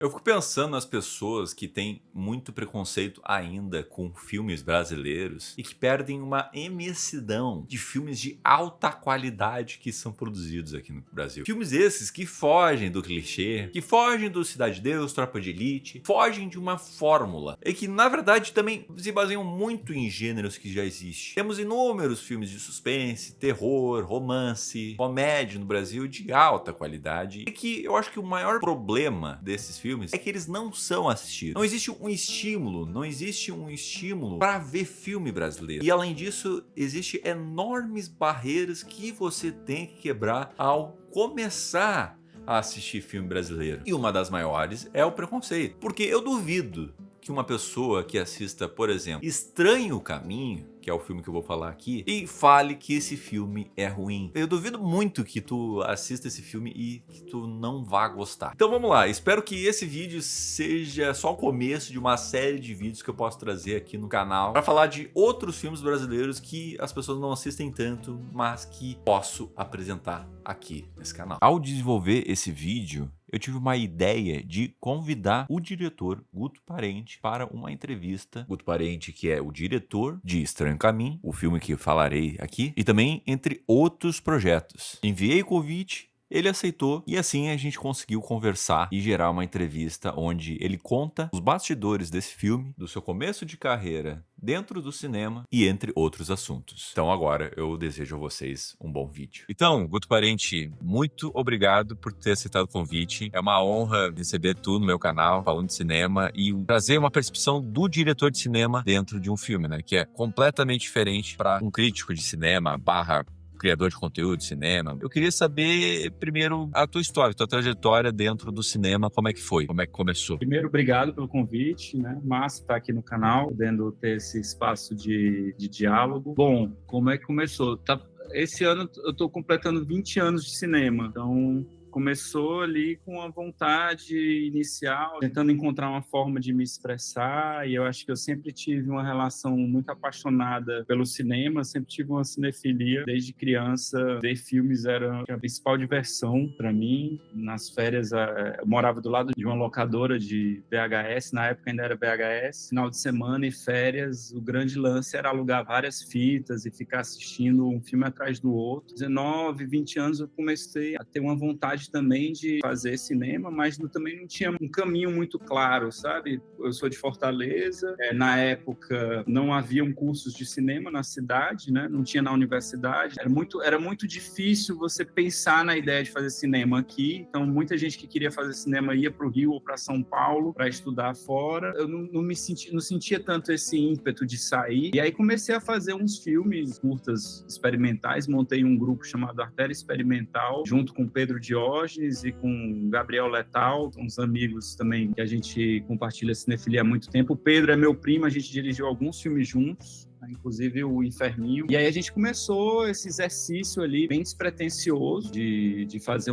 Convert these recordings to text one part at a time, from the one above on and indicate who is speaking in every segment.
Speaker 1: Eu fico pensando nas pessoas que têm muito preconceito ainda com filmes brasileiros e que perdem uma imensidão de filmes de alta qualidade que são produzidos aqui no Brasil. Filmes esses que fogem do clichê, que fogem do Cidade de Deus, Tropa de Elite, fogem de uma fórmula e que na verdade também se baseiam muito em gêneros que já existem. Temos inúmeros filmes de suspense, terror, romance, comédia no Brasil de alta qualidade e que eu acho que o maior problema desses filmes é que eles não são assistidos. Não existe um estímulo para ver filme brasileiro. E além disso, existem enormes barreiras que você tem que quebrar ao começar a assistir filme brasileiro. E uma das maiores é o preconceito. Porque eu duvido que uma pessoa que assista, por exemplo, Estranho o Caminho, que é o filme que eu vou falar aqui, e fale que esse filme é ruim. Eu duvido muito que tu assista esse filme e que tu não vá gostar. Então vamos lá, espero que esse vídeo seja só o começo de uma série de vídeos que eu posso trazer aqui no canal para falar de outros filmes brasileiros que as pessoas não assistem tanto, mas que posso apresentar aqui nesse canal. Ao desenvolver esse vídeo, eu tive uma ideia de convidar o diretor Guto Parente para uma entrevista. Guto Parente, que é o diretor de Estranho Caminho, o filme que falarei aqui, e também entre outros projetos. Enviei o convite, ele aceitou e assim a gente conseguiu conversar e gerar uma entrevista onde ele conta os bastidores desse filme, do seu começo de carreira dentro do cinema e entre outros assuntos. Então agora eu desejo a vocês um bom vídeo.
Speaker 2: Então, Guto Parente, muito obrigado por ter aceitado o convite. É uma honra receber tu no meu canal, falando de cinema e trazer uma percepção do diretor de cinema dentro de um filme, né? Que é completamente diferente para um crítico de cinema, barra criador de conteúdo de cinema. Eu queria saber, primeiro, a tua história, a tua trajetória dentro do cinema, como é que foi? Como é que começou?
Speaker 3: Primeiro, obrigado pelo convite, né? Massa estar aqui no canal, podendo ter esse espaço de diálogo. Bom, como é que começou? Esse ano eu estou completando 20 anos de cinema, então começou ali com a vontade inicial, tentando encontrar uma forma de me expressar, e eu acho que eu sempre tive uma relação muito apaixonada pelo cinema, sempre tive uma cinefilia. Desde criança, ver filmes era a principal diversão para mim. Nas férias, eu morava do lado de uma locadora de VHS, na época ainda era VHS. Final de semana e férias, o grande lance era alugar várias fitas e ficar assistindo um filme atrás do outro. 19, 20 anos eu comecei a ter uma vontade também de fazer cinema, mas também não tinha um caminho muito claro, sabe? Eu sou de Fortaleza, na época não haviam cursos de cinema na cidade, né? Não tinha na universidade, era muito difícil você pensar na ideia de fazer cinema aqui, então muita gente que queria fazer cinema ia para o Rio ou para São Paulo para estudar fora. Eu não sentia tanto esse ímpeto de sair, e aí comecei a fazer uns filmes, curtas experimentais, montei um grupo chamado Artéria Experimental, junto com Pedro Diógenes e com Gabriel Letal, uns amigos também que a gente compartilha cinefilia há muito tempo. O Pedro é meu primo, a gente dirigiu alguns filmes juntos, inclusive o Inferninho. E aí a gente começou esse exercício ali bem despretensioso de fazer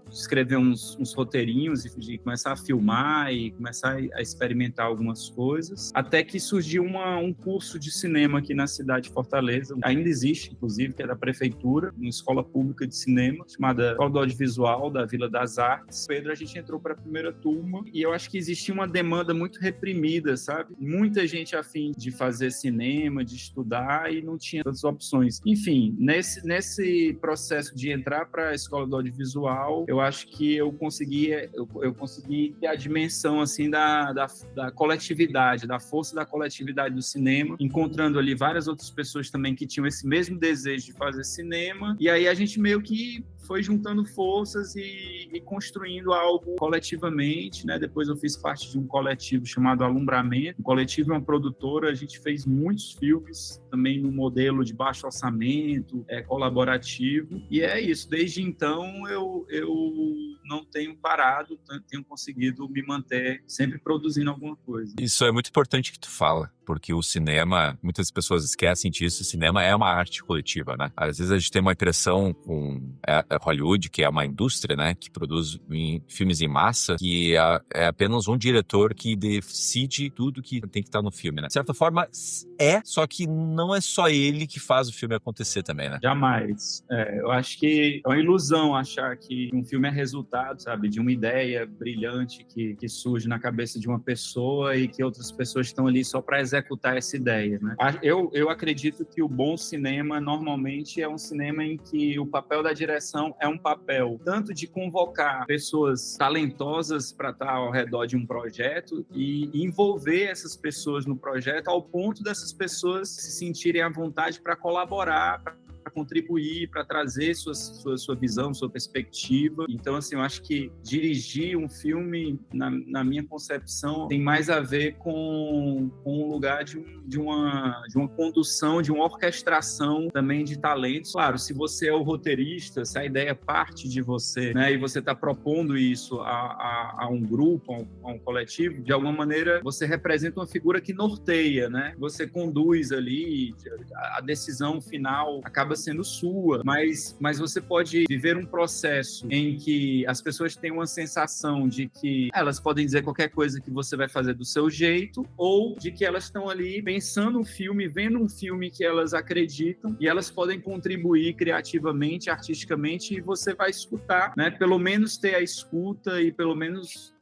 Speaker 3: escrever uns roteirinhos e de começar a filmar e começar a experimentar algumas coisas, até que surgiu um curso de cinema aqui na cidade de Fortaleza, ainda existe, inclusive, que é da prefeitura, uma escola pública de cinema, chamada Escola do Audiovisual da Vila das Artes. Pedro, a gente entrou para a primeira turma e eu acho que existia uma demanda muito reprimida, sabe? Muita gente a fim de fazer cinema, de estudar, e não tinha tantas opções. Enfim, nesse processo de entrar para a Escola do Audiovisual, eu acho que eu consegui ter a dimensão assim da coletividade, da força da coletividade do cinema, encontrando ali várias outras pessoas também que tinham esse mesmo desejo de fazer cinema, e aí a gente meio que foi juntando forças e construindo algo coletivamente, né? Depois eu fiz parte de um coletivo chamado Alumbramento. O coletivo é uma produtora, a gente fez muitos filmes também no modelo de baixo orçamento, colaborativo, e é isso. Desde então eu não tenho parado, tenho conseguido me manter sempre produzindo alguma coisa.
Speaker 2: Isso é muito importante que tu fala, porque o cinema, muitas pessoas esquecem disso, o cinema é uma arte coletiva, né? Às vezes a gente tem uma impressão com Hollywood, que é uma indústria, né, que produz filmes em massa, que é apenas um diretor que decide tudo que tem que estar no filme, né? De certa forma, só que não é só ele que faz o filme acontecer também, né?
Speaker 3: Jamais. Eu acho que é uma ilusão achar que um filme é resultado resultado, sabe? De uma ideia brilhante que surge na cabeça de uma pessoa e que outras pessoas estão ali só para executar essa ideia, né? Eu acredito que o bom cinema, normalmente, é um cinema em que o papel da direção é um papel tanto de convocar pessoas talentosas para estar ao redor de um projeto e envolver essas pessoas no projeto ao ponto dessas pessoas se sentirem à vontade para colaborar, para contribuir, para trazer sua visão, sua perspectiva. Então, assim, eu acho que dirigir um filme, na minha concepção, tem mais a ver com um lugar de uma condução, de uma orquestração também de talentos. Claro, se você é o roteirista, se a ideia parte de você, né, e você está propondo isso a um grupo, a um coletivo, de alguma maneira você representa uma figura que norteia, né? Você conduz ali, a decisão final acaba sendo sua, mas você pode viver um processo em que as pessoas têm uma sensação de que elas podem dizer qualquer coisa que você vai fazer do seu jeito, ou de que elas estão ali pensando um filme, vendo um filme que elas acreditam e elas podem contribuir criativamente, artisticamente, e você vai escutar, né? Pelo menos ter a escuta e pelo menos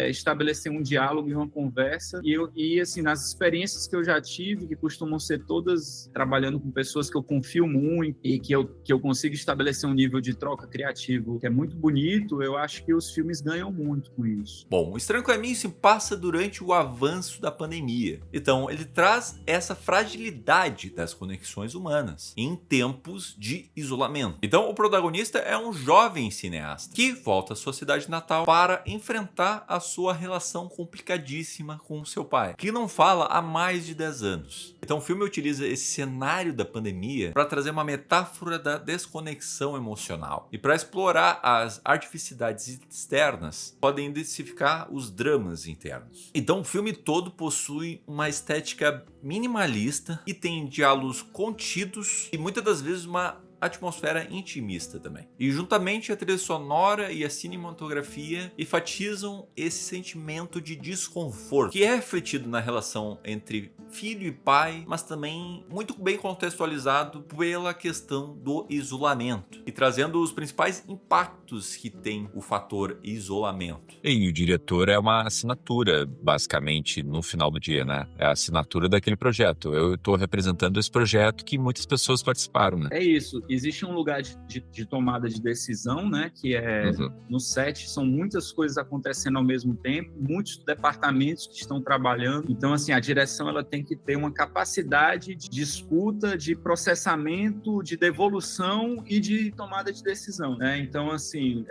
Speaker 3: estabelecer um diálogo e uma conversa. E assim, nas experiências que eu já tive, que costumam ser todas trabalhando com pessoas que eu confio muito e que eu consigo estabelecer um nível de troca criativo que é muito bonito, eu acho que os filmes ganham muito com isso.
Speaker 1: Bom, o Estranho Caminho se passa durante o avanço da pandemia. Então, ele traz essa fragilidade das conexões humanas em tempos de isolamento. Então, o protagonista é um jovem cineasta que volta à sua cidade natal para enfrentar a sua relação complicadíssima com seu pai, que não fala há mais de 10 anos. Então o filme utiliza esse cenário da pandemia para trazer uma metáfora da desconexão emocional e para explorar as artificialidades externas, podem identificar os dramas internos. Então o filme todo possui uma estética minimalista e tem diálogos contidos e muitas das vezes uma atmosfera intimista também. E juntamente a trilha sonora e a cinematografia enfatizam esse sentimento de desconforto, que é refletido na relação entre filho e pai, mas também muito bem contextualizado pela questão do isolamento e trazendo os principais impactos que tem o fator isolamento.
Speaker 2: E o diretor é uma assinatura, basicamente, no final do dia, né? É a assinatura daquele projeto. Eu estou representando esse projeto que muitas pessoas participaram, né?
Speaker 3: É isso. Existe um lugar de tomada de decisão, né? Que é no set, são muitas coisas acontecendo ao mesmo tempo, muitos departamentos que estão trabalhando. Então, assim, a direção ela tem que ter uma capacidade de escuta, de processamento, de devolução e de tomada de decisão, né? Então, assim,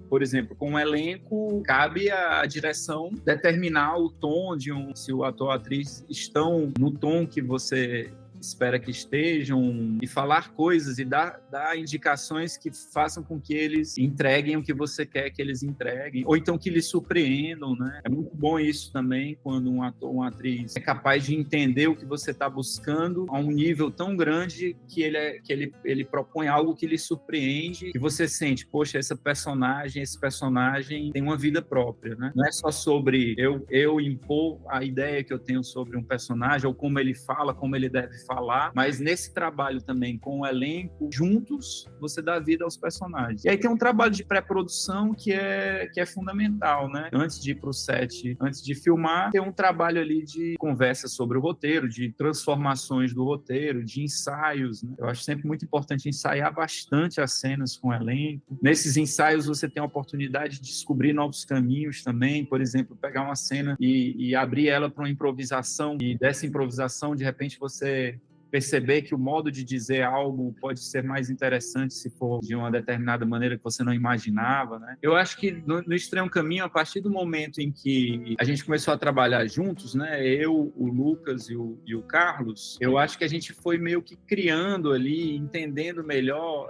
Speaker 3: por exemplo, com o elenco, cabe à direção determinar o tom se o ator ou a atriz estão no tom que você espera que estejam, e falar coisas e dar indicações que façam com que eles entreguem o que você quer que eles entreguem, ou então que lhes surpreendam, né? É muito bom isso também, quando um ator ou uma atriz é capaz de entender o que você está buscando a um nível tão grande que ele propõe algo que lhe surpreende, que você sente, poxa, esse personagem tem uma vida própria, né? Não é só sobre eu impor a ideia que eu tenho sobre um personagem, ou como ele fala, como ele deve falar, mas nesse trabalho também com o elenco, juntos, você dá vida aos personagens. E aí tem um trabalho de pré-produção que é fundamental, né? Antes de ir pro set, antes de filmar, tem um trabalho ali de conversa sobre o roteiro, de transformações do roteiro, de ensaios, né? Eu acho sempre muito importante ensaiar bastante as cenas com o elenco. Nesses ensaios você tem a oportunidade de descobrir novos caminhos também, por exemplo, pegar uma cena e abrir ela para uma improvisação, e dessa improvisação, de repente, você perceber que o modo de dizer algo pode ser mais interessante se for de uma determinada maneira que você não imaginava, né? Eu acho que no Estranho Caminho, a partir do momento em que a gente começou a trabalhar juntos, né? Eu, o Lucas e o Carlos, eu acho que a gente foi meio que criando ali, entendendo melhor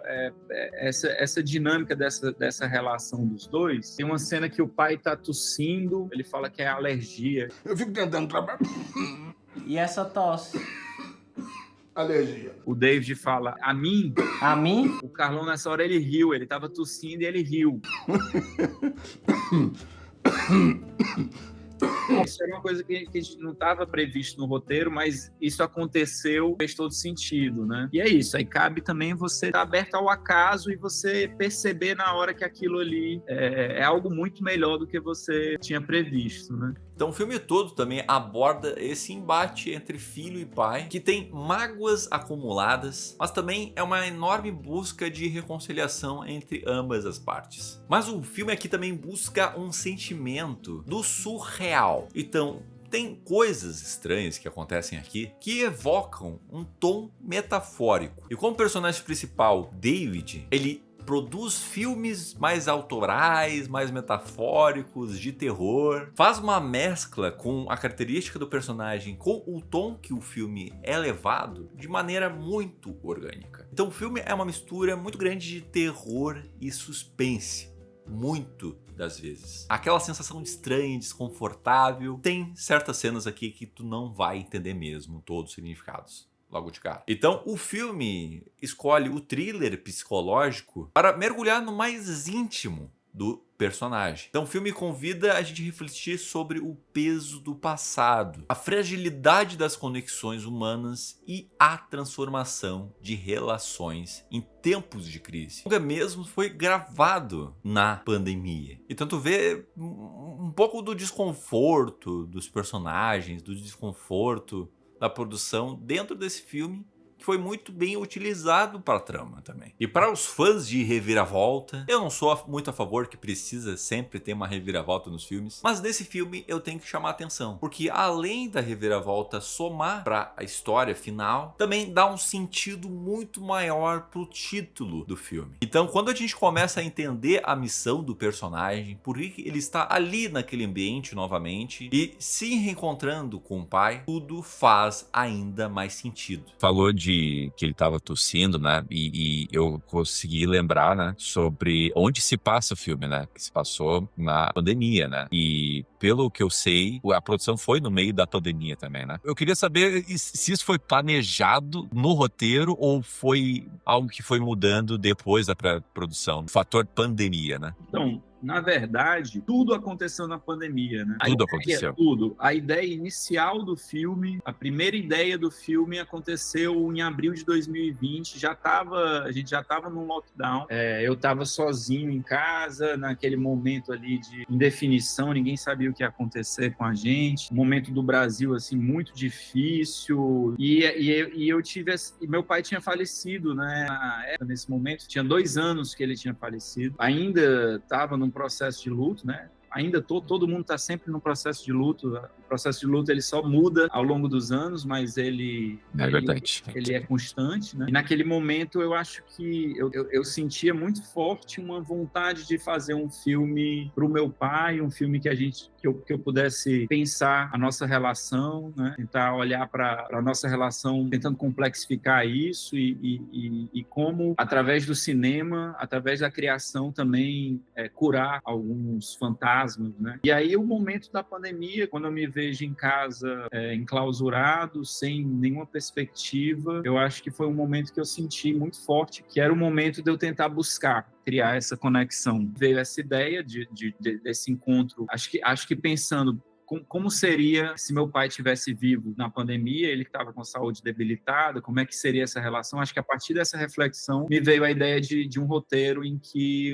Speaker 3: essa dinâmica dessa relação dos dois. Tem uma cena que o pai tá tossindo, ele fala que é alergia.
Speaker 4: Eu fico tentando trabalhar.
Speaker 5: E essa tosse?
Speaker 4: Alergia.
Speaker 3: O David fala, a mim?
Speaker 5: A mim?
Speaker 3: O Carlão, nessa hora, ele riu. Ele tava tossindo e ele riu. Isso era uma coisa que a gente não estava previsto no roteiro, mas isso aconteceu, fez todo sentido, né? E é isso, aí cabe também você estar aberto ao acaso e você perceber na hora que aquilo ali é algo muito melhor do que você tinha previsto, né?
Speaker 1: Então o filme todo também aborda esse embate entre filho e pai, que tem mágoas acumuladas, mas também é uma enorme busca de reconciliação entre ambas as partes. Mas o filme aqui também busca um sentimento do surreal. Então, tem coisas estranhas que acontecem aqui que evocam um tom metafórico. E como personagem principal, David, ele produz filmes mais autorais, mais metafóricos, de terror. Faz uma mescla com a característica do personagem, com o tom que o filme é levado, de maneira muito orgânica. Então o filme é uma mistura muito grande de terror e suspense. Muito das vezes. Aquela sensação de estranha, desconfortável. Tem certas cenas aqui que tu não vai entender mesmo todos os significados logo de cara. Então o filme escolhe o thriller psicológico para mergulhar no mais íntimo do personagem. Então o filme convida a gente a refletir sobre o peso do passado, a fragilidade das conexões humanas e a transformação de relações em tempos de crise. O longa mesmo foi gravado na pandemia. Então tu vê um pouco do desconforto dos personagens, do desconforto da produção dentro desse filme, que foi muito bem utilizado para a trama também. E para os fãs de reviravolta, eu não sou muito a favor que precisa sempre ter uma reviravolta nos filmes, mas nesse filme eu tenho que chamar a atenção, porque além da reviravolta somar para a história final, também dá um sentido muito maior pro título do filme. Então quando a gente começa a entender a missão do personagem, por que ele está ali naquele ambiente novamente e se reencontrando com o pai, tudo faz ainda mais sentido.
Speaker 2: Falou de que ele estava tossindo, né? E eu consegui lembrar, né? Sobre onde se passa o filme, né? Que se passou na pandemia, né? E pelo que eu sei, a produção foi no meio da pandemia também, né? Eu queria saber se isso foi planejado no roteiro ou foi algo que foi mudando depois da pré-produção. O fator pandemia, né?
Speaker 3: Então, na verdade, tudo aconteceu na pandemia, né?
Speaker 2: Tudo aconteceu.
Speaker 3: Tudo. A ideia inicial do filme, a primeira ideia do filme aconteceu em abril de 2020. A gente já estava num lockdown. Eu estava sozinho em casa, naquele momento ali de indefinição, ninguém sabia o que ia acontecer com a gente. Um momento do Brasil, assim, muito difícil. E eu tive... E meu pai tinha falecido, né? Nesse momento, tinha 2 anos que ele tinha falecido. Ainda estava num processo de luto, né? Ainda todo mundo está sempre no processo de luto. O processo de luto ele só muda ao longo dos anos, mas ele é constante, né? E naquele momento eu acho que eu sentia muito forte uma vontade de fazer um filme para o meu pai, um filme que eu pudesse pensar a nossa relação, né? Tentar olhar para a nossa relação, tentando complexificar isso e como através do cinema, através da criação também curar alguns fantasmas. Né? E aí o momento da pandemia, quando eu me vejo em casa enclausurado, sem nenhuma perspectiva, eu acho que foi um momento que eu senti muito forte, que era o momento de eu tentar criar essa conexão. Veio essa ideia desse encontro, acho que pensando como seria se meu pai tivesse vivo na pandemia, ele que estava com saúde debilitada, como é que seria essa relação? Acho que a partir dessa reflexão me veio a ideia de um roteiro em que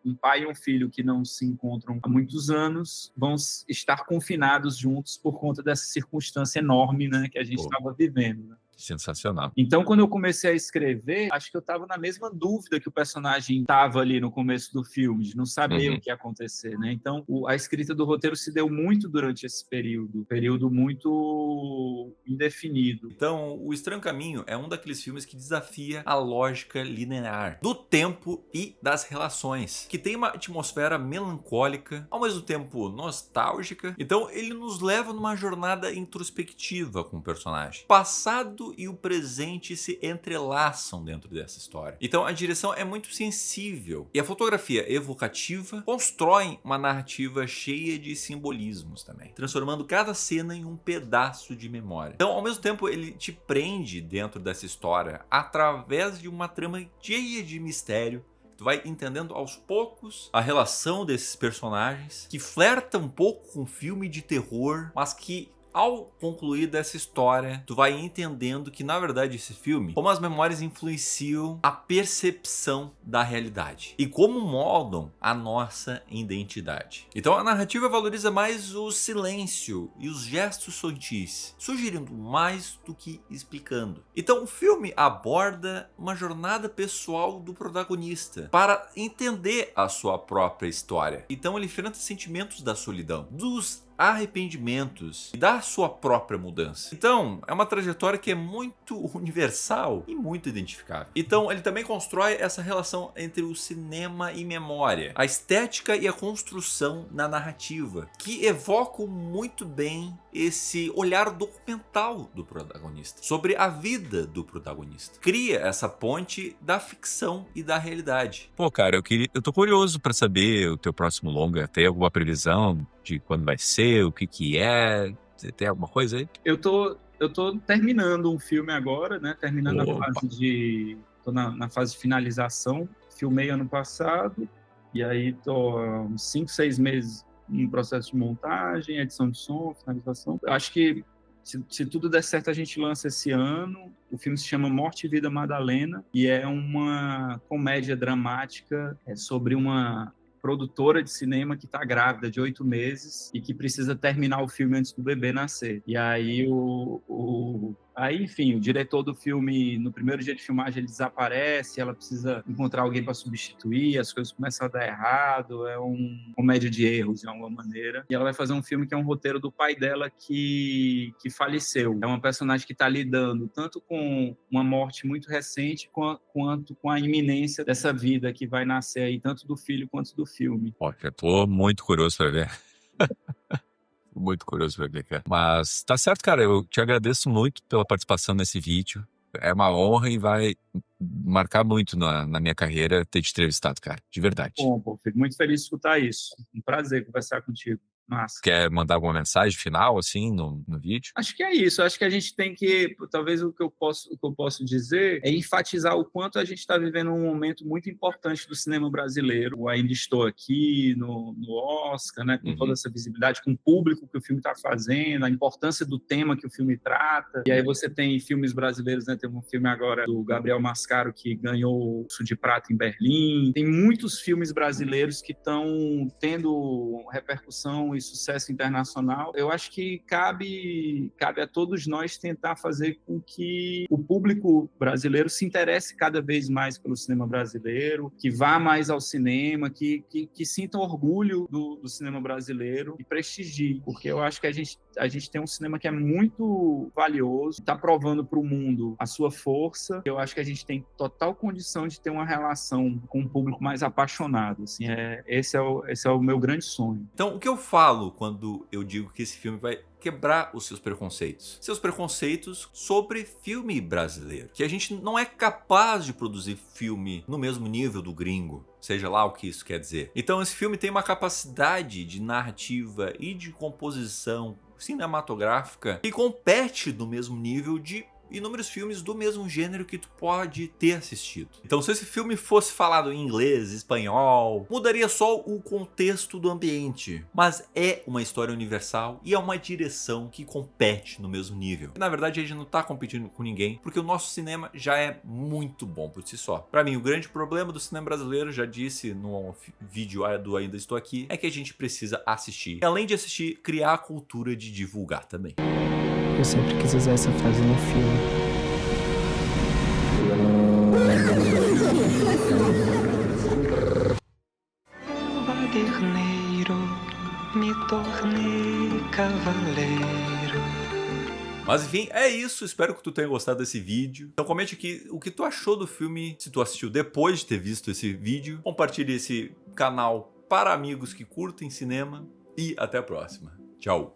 Speaker 3: um pai e um filho que não se encontram há muitos anos vão estar confinados juntos por conta dessa circunstância enorme, né, que a gente estava vivendo. Né?
Speaker 2: Sensacional.
Speaker 3: Então, quando eu comecei a escrever, acho que eu estava na mesma dúvida que o personagem estava ali no começo do filme, de não saber o que ia acontecer, né? Então, a escrita do roteiro se deu muito durante esse período muito indefinido.
Speaker 1: Então, O Estranho Caminho é um daqueles filmes que desafia a lógica linear do tempo e das relações, que tem uma atmosfera melancólica, ao mesmo tempo nostálgica. Então, ele nos leva numa jornada introspectiva com o personagem. Passado e o presente se entrelaçam dentro dessa história. Então a direção é muito sensível e a fotografia evocativa constrói uma narrativa cheia de simbolismos também, transformando cada cena em um pedaço de memória. Então ao mesmo tempo ele te prende dentro dessa história através de uma trama cheia de mistério, Tu vai entendendo aos poucos a relação desses personagens, que flerta um pouco com filme de terror, mas que ao concluir dessa história, tu vai entendendo que, na verdade, esse filme, como as memórias influenciam a percepção da realidade e como moldam a nossa identidade. Então a narrativa valoriza mais o silêncio e os gestos sutis, sugerindo mais do que explicando. Então o filme aborda uma jornada pessoal do protagonista para entender a sua própria história. Então ele enfrenta sentimentos da solidão, dos arrependimentos e da sua própria mudança. Então, é uma trajetória que é muito universal e muito identificável. Então, ele também constrói essa relação entre o cinema e memória, a estética e a construção na narrativa, que evocam muito bem esse olhar documental do protagonista, sobre a vida do protagonista. Cria essa ponte da ficção e da realidade.
Speaker 2: Pô, cara, eu tô curioso pra saber o teu próximo longa. Tem alguma previsão de quando vai ser, o que é? Tem alguma coisa aí?
Speaker 3: Eu tô terminando um filme agora, né? Terminando
Speaker 2: Opa.
Speaker 3: a fase de... Tô na fase de finalização. Filmei ano passado, e aí tô há uns 5, 6 meses em processo de montagem, edição de som, finalização. Eu acho que se tudo der certo, a gente lança esse ano. O filme se chama Morte e Vida Madalena, e é uma comédia dramática sobre uma produtora de cinema que está grávida de 8 meses e que precisa terminar o filme antes do bebê nascer. E aí enfim, o diretor do filme, no primeiro dia de filmagem, ele desaparece, ela precisa encontrar alguém para substituir, as coisas começam a dar errado, é uma comédia de erros, de alguma maneira. E ela vai fazer um filme que é um roteiro do pai dela que faleceu. É uma personagem que está lidando tanto com uma morte muito recente, quanto com a iminência dessa vida que vai nascer aí, tanto do filho quanto do filme.
Speaker 2: Ó, já tô muito curioso pra ver. Muito curioso pra ver, cara. Mas tá certo, cara. Eu te agradeço muito pela participação nesse vídeo. É uma honra e vai marcar muito na minha carreira ter te entrevistado, cara. De verdade.
Speaker 3: Bom, pô, fico muito feliz de escutar isso. Um prazer conversar contigo. Massa.
Speaker 2: Quer mandar alguma mensagem final, assim, no vídeo?
Speaker 3: Acho que é isso. Acho que a gente tem que, talvez o que eu posso dizer é enfatizar o quanto a gente está vivendo um momento muito importante do cinema brasileiro. Eu ainda estou aqui no Oscar, né, com toda essa visibilidade, com o público que o filme está fazendo, a importância do tema que o filme trata. E aí você tem filmes brasileiros, né? Tem um filme agora do Gabriel Mascaro que ganhou o Urso de Prata em Berlim. Tem muitos filmes brasileiros que estão tendo repercussão e sucesso internacional. Eu acho que cabe a todos nós tentar fazer com que o público brasileiro se interesse cada vez mais pelo cinema brasileiro, que vá mais ao cinema, que sinta orgulho do cinema brasileiro e prestigie, porque eu acho que a gente tem um cinema que é muito valioso, está provando para o mundo a sua força. Eu acho que a gente tem total condição de ter uma relação com um público mais apaixonado. Assim, esse é o meu grande sonho.
Speaker 1: Então, o que eu falo quando eu digo que esse filme vai quebrar os seus preconceitos? Seus preconceitos sobre filme brasileiro. Que a gente não é capaz de produzir filme no mesmo nível do gringo, seja lá o que isso quer dizer. Então esse filme tem uma capacidade de narrativa e de composição cinematográfica que compete no mesmo nível de inúmeros filmes do mesmo gênero que tu pode ter assistido. Então, se esse filme fosse falado em inglês, espanhol, mudaria só o contexto do ambiente. Mas é uma história universal e é uma direção que compete no mesmo nível. Na verdade, a gente não tá competindo com ninguém, porque o nosso cinema já é muito bom por si só. Pra mim, o grande problema do cinema brasileiro, já disse no vídeo do Ainda Estou Aqui, é que a gente precisa assistir. E além de assistir, criar a cultura de divulgar também.
Speaker 6: Eu sempre quis usar essa frase no filme.
Speaker 7: Baderneiro, me tornei cavaleiro.
Speaker 1: Mas enfim, é isso. Espero que tu tenha gostado desse vídeo. Então comente aqui o que tu achou do filme, se tu assistiu depois de ter visto esse vídeo. Compartilhe esse canal para amigos que curtem cinema. E até a próxima. Tchau.